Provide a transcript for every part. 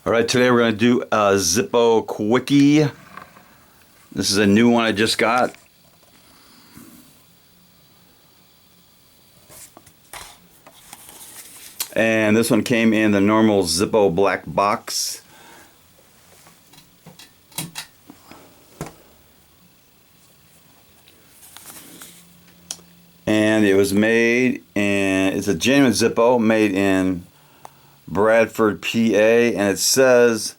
All right, today we're going to do a Zippo Quickie. This is a new one I just got. And this one came in the normal Zippo black box. And it was made in, it's a genuine Zippo made in Bradford, PA, and it says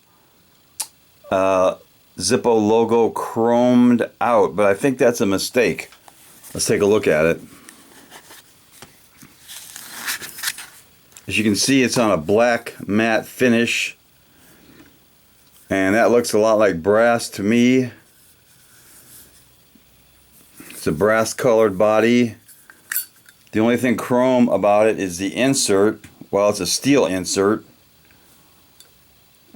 Zippo logo chromed out, but I think that's a mistake. Let's take a look at it. As you can see, it's on a black matte finish, and that looks a lot like brass to me. It's a brass colored body. The only thing chrome about it is the insert. Well, it's a steel insert.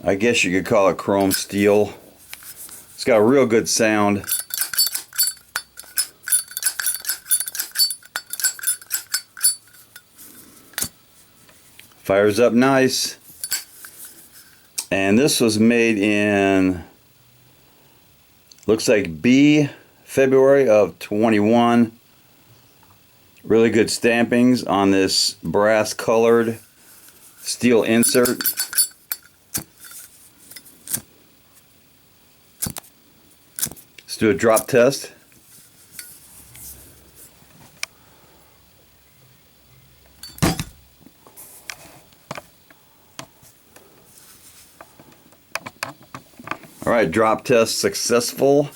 I guess you could call it chrome steel. It's got a real good sound. Fires up nice. And this was made in, looks like February of 21. Really good stampings on this brass colored steel insert. Let's do a drop test. All right, drop test successful.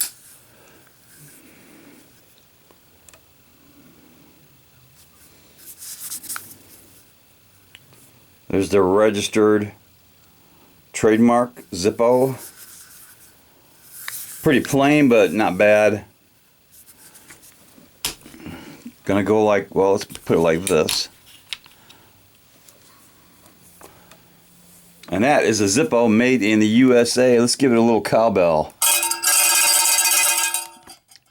There's the registered trademark Zippo. Pretty plain, but not bad. Gonna go like, well, let's put it like this. And that is a Zippo made in the USA. Let's give it a little cowbell.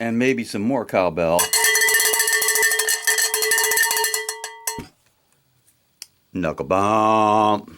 And maybe some more cowbell. Knuckle bump.